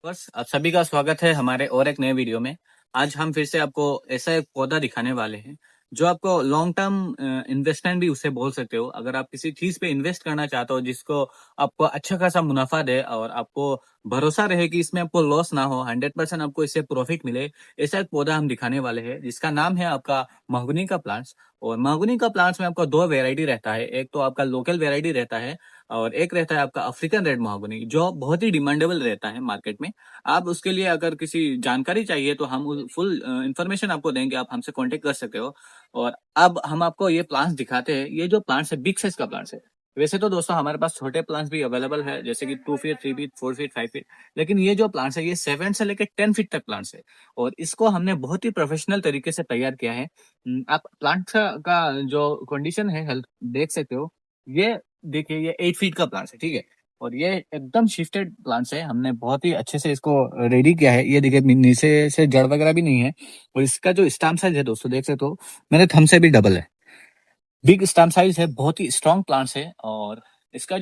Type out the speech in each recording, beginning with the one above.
बस आप सभी का स्वागत है हमारे और एक नए वीडियो में। आज हम फिर से आपको ऐसा एक पौधा दिखाने वाले हैं जो आपको लॉन्ग टर्म इन्वेस्टमेंट भी उसे बोल सकते हो। अगर आप किसी चीज पे इन्वेस्ट करना चाहते हो जिसको आपको अच्छा खासा मुनाफा दे और आपको भरोसा रहे कि इसमें आपको लॉस ना हो, 100% आपको इससे प्रॉफिट मिले, ऐसा एक पौधा हम दिखाने वाले हैं जिसका नाम है आपका महोगनी का प्लांट्स। और महोगनी का प्लांट्स में आपका दो वेराइटी रहता है, एक तो आपका लोकल वेराइटी रहता है और एक रहता है आपका अफ्रीकन रेड महोगनी जो बहुत ही डिमांडेबल रहता है मार्केट में। आप उसके लिए अगर किसी जानकारी चाहिए तो हम फुल इंफॉर्मेशन आपको देंगे, आप हमसे कांटेक्ट कर सकते हो। और अब हम आपको ये प्लांट्स दिखाते हैं। ये जो प्लांट्स है बिग साइज का प्लांट्स है। वैसे तो दोस्तों हमारे पास छोटे प्लांट्स भी अवेलेबल है जैसे कि 2 फीट, 3 फीट, 4 फीट, 5 फीट। लेकिन ये जो प्लांट्स है ये 7 से लेकर 10 फीट तक प्लांट्स है। और इसको हमने बहुत ही प्रोफेशनल तरीके से तैयार किया है। आप प्लांट का जो कंडीशन है हेल्थ देख सकते हो। ये देखिए ये 8 फीट का प्लांट्स है, ठीक है। और ये एकदम शिफ्टेड प्लांट्स है, हमने बहुत ही अच्छे से इसको रेडी किया है। ये देखिए नीचे से जड़ वगैरह भी नहीं है। और इसका जो स्टैम साइज है दोस्तों देख सकते हो, मेरे थंब से भी डबल है। बिग स्टैम साइज है, बहुत ही स्ट्रॉन्ग प्लांट्स है। और इसका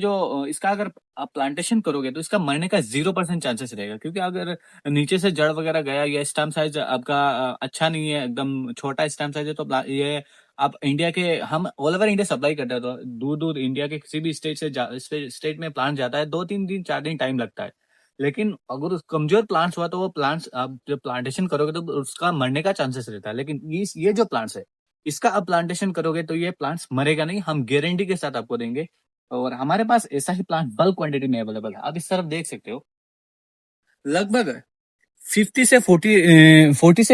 अगर आप प्लांटेशन करोगे तो इसका मरने का 0% चांसेस रहेगा, क्योंकि अगर नीचे से जड़ वगैरह गया या स्टैम साइज आपका अच्छा नहीं है, एकदम छोटा स्टैम साइज है, तो ये आप इंडिया के हम ऑल ओवर इंडिया सप्लाई करते हैं, तो दूर दूर इंडिया के किसी भी स्टेट से स्टेट में प्लांट जाता है, 2-3 दिन 4 दिन टाइम लगता है। लेकिन अगर कमजोर प्लांट्स हुआ तो वो प्लांट्स आप जब प्लांटेशन करोगे तो उसका मरने का चांसेस रहता है। लेकिन ये जो प्लांट्स है इसका आप प्लांटेशन करोगे तो ये प्लांट्स मरेगा नहीं, हम गारंटी के साथ आपको देंगे। और हमारे पास ऐसा ही प्लांट बल्क क्वांटिटी में अवेलेबल है, आप इस तरफ देख सकते हो। लगभग 40 से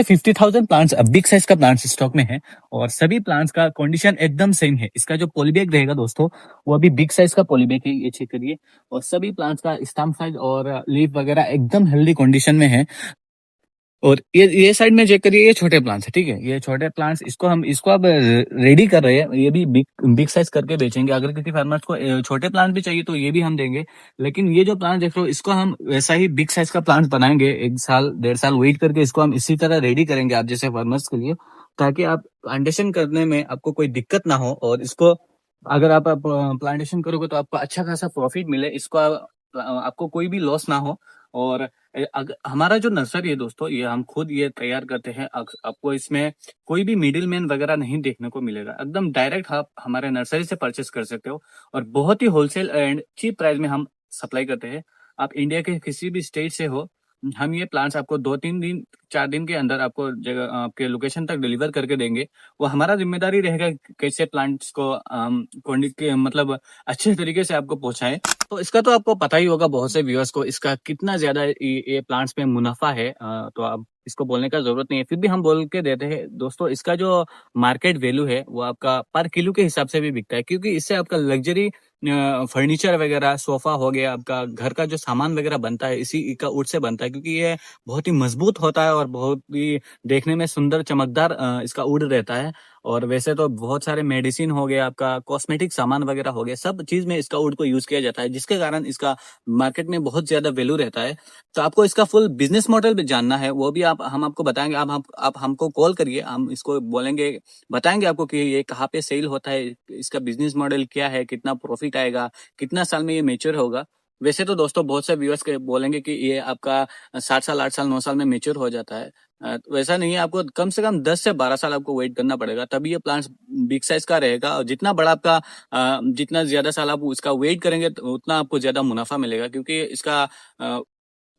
50,000 प्लांट्स बिग साइज का प्लांट्स स्टॉक में है। और सभी प्लांट्स का कंडीशन एकदम सेम है। इसका जो पॉलीबैग रहेगा दोस्तों वो अभी बिग साइज का पॉलीबैग है, ये चेक करिए। और सभी प्लांट्स का स्टैम साइज और लीफ वगैरह एकदम हेल्दी कंडीशन में है। और ये साइड में चेक करिए, ये छोटे प्लांट्स है, ठीक है। ये छोटे प्लांट्स इसको अब रेडी कर रहे हैं, ये भी बिग बिग साइज करके बेचेंगे। अगर किसी फार्मर्स को छोटे प्लांट भी चाहिए तो ये भी हम देंगे। लेकिन ये जो प्लांट देख रहे हो इसको हम वैसा ही बिग साइज का प्लांट बनाएंगे, 1 साल 1.5 साल वेट करके इसको हम इसी तरह रेडी करेंगे आप जैसे फार्मर्स के लिए, ताकि आप प्लांटेशन करने में आपको कोई दिक्कत ना हो। और इसको अगर आप प्लांटेशन करोगे तो आपको अच्छा खासा प्रॉफिट मिले, इसको आपको कोई भी लॉस ना हो। और हमारा जो नर्सरी है दोस्तों ये हम खुद ये तैयार करते हैं। आपको इसमें कोई भी मिडिल मैन वगैरह नहीं देखने को मिलेगा, एकदम डायरेक्ट आप हमारे नर्सरी से परचेस कर सकते हो। और बहुत ही होलसेल एंड चीप प्राइस में हम सप्लाई करते हैं। आप इंडिया के किसी भी स्टेट से हो, हम ये प्लांट्स आपको 2-3 दिन 4 दिन के अंदर आपको जगह आपके लोकेशन तक डिलीवर करके देंगे। वो हमारा जिम्मेदारी रहेगा कि कैसे प्लांट्स को मतलब अच्छे तरीके से आपको पहुंचाएं। तो इसका तो आपको पता ही होगा, बहुत से व्यूअर्स को इसका कितना ज्यादा ये प्लांट्स में मुनाफा है। तो आप इसको बोलने का जरूरत नहीं है, फिर भी हम बोल के देते हैं दोस्तों। इसका जो मार्केट वैल्यू है वो आपका पर किलो के हिसाब से भी बिकता है, क्योंकि इससे आपका लग्जरी फर्नीचर वगैरह, सोफा हो गया, आपका घर का जो सामान वगैरह बनता है इसी का वुड से बनता है, क्योंकि ये बहुत ही मजबूत होता है और बहुत ही देखने में सुंदर चमकदार इसका वुड रहता है। और वैसे तो बहुत सारे मेडिसिन हो गया, आपका कॉस्मेटिक सामान वगैरह हो गया, सब चीज में इसका वुड को यूज किया जाता है, जिसके कारण इसका मार्केट में बहुत ज्यादा वैल्यू रहता है। तो आपको इसका फुल बिजनेस मॉडल भी जानना है, वो भी हम आपको बताएंगे। आप हमको कॉल करिए, हम इसको बोलेंगे, बताएंगे आपको कि ये कहाँ पे सेल होता है, इसका बिजनेस मॉडल क्या है, कितना प्रॉफिट आएगा, कितना साल में ये मेच्योर होगा। वैसे तो दोस्तों बहुत से व्यूअर्स के बोलेंगे कि ये आपका 7 साल, 8 साल, 9 साल में मेच्योर हो जाता है। वैसा नहीं है, आपको कम से कम 10 से 12 साल आपको वेट करना पड़ेगा, तभी ये प्लांट बिग साइज का रहेगा। और जितना बड़ा आपका जितना ज्यादा साल आप उसका वेट करेंगे तो उतना आपको ज्यादा मुनाफा मिलेगा, क्योंकि इसका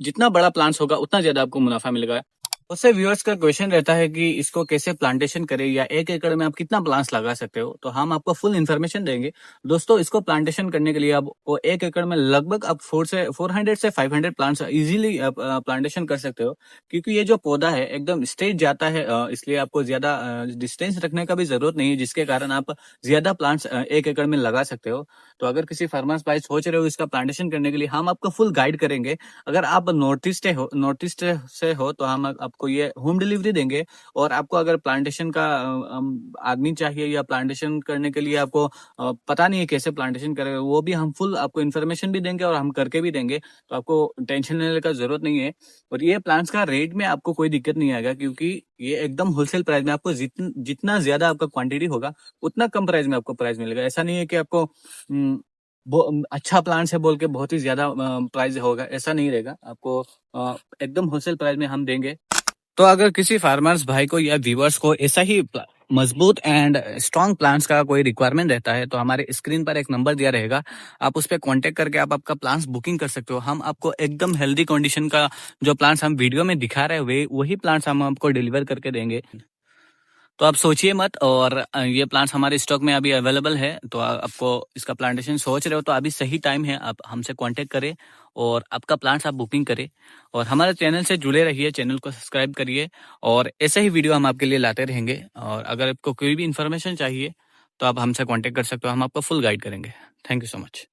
जितना बड़ा प्लांट्स होगा उतना ज्यादा आपको मुनाफा मिलेगा। बहुत से व्यूअर्स का क्वेश्चन रहता है कि इसको कैसे प्लांटेशन करें या 1 एकड़ में आप कितना प्लांट्स लगा सकते हो, तो हम आपको फुल इन्फॉर्मेशन देंगे दोस्तों। इसको प्लांटेशन करने के लिए आपको 1 एकड़ में लगभग आप 400 से 500 प्लांट्स इजीली आप प्लांटेशन कर सकते हो, क्योंकि ये जो पौधा है एकदम स्ट्रेट जाता है। इसलिए आपको ज्यादा डिस्टेंस रखने का भी जरूरत नहीं है, जिसके कारण आप ज्यादा प्लांट्स 1 एकड़ में लगा सकते हो। तो अगर किसी फार्मर्स भाई सोच रहे हो इसका प्लांटेशन करने के लिए, हम आपको फुल गाइड करेंगे। अगर आप नॉर्थ ईस्ट से हो तो हम आपको ये होम डिलीवरी देंगे। और आपको अगर प्लांटेशन का आदमी चाहिए या प्लांटेशन करने के लिए आपको पता नहीं है कैसे प्लांटेशन करेंगे, वो भी हम फुल आपको इन्फॉर्मेशन भी देंगे और हम करके भी देंगे। तो आपको टेंशन लेने का जरूरत नहीं है। और ये प्लांट्स का रेट में आपको कोई दिक्कत नहीं आएगा, क्योंकि ये एकदम होलसेल प्राइस में आपको जितना ज्यादा आपका क्वांटिटी होगा उतना कम प्राइस में आपको प्राइस मिलेगा। ऐसा नहीं है कि आपको अच्छा प्लांट्स है बोल के बहुत ही ज्यादा प्राइस होगा, ऐसा नहीं रहेगा। आपको एकदम होलसेल प्राइस में हम देंगे। तो अगर किसी फार्मर्स भाई को या व्यूअर्स को ऐसा ही मजबूत एंड स्ट्रॉन्ग प्लांट्स का कोई रिक्वायरमेंट रहता है, तो हमारे स्क्रीन पर एक नंबर दिया रहेगा, आप उस पर कांटेक्ट करके आप आपका प्लांट्स बुकिंग कर सकते हो। हम आपको एकदम हेल्दी कंडीशन का जो प्लांट्स हम वीडियो में दिखा रहे हुए वही प्लांट्स हम आपको डिलीवर करके देंगे। तो आप सोचिए मत, और ये प्लांट्स हमारे स्टॉक में अभी अवेलेबल है। तो आपको इसका प्लांटेशन सोच रहे हो तो अभी सही टाइम है, आप हमसे कांटेक्ट करें और आपका प्लांट्स आप बुकिंग करें। और हमारे चैनल से जुड़े रहिए, चैनल को सब्सक्राइब करिए, और ऐसे ही वीडियो हम आपके लिए लाते रहेंगे। और अगर आपको कोई भी इन्फॉर्मेशन चाहिए तो आप हमसे कॉन्टेक्ट कर सकते हो, हम आपको फुल गाइड करेंगे। Thank you so much.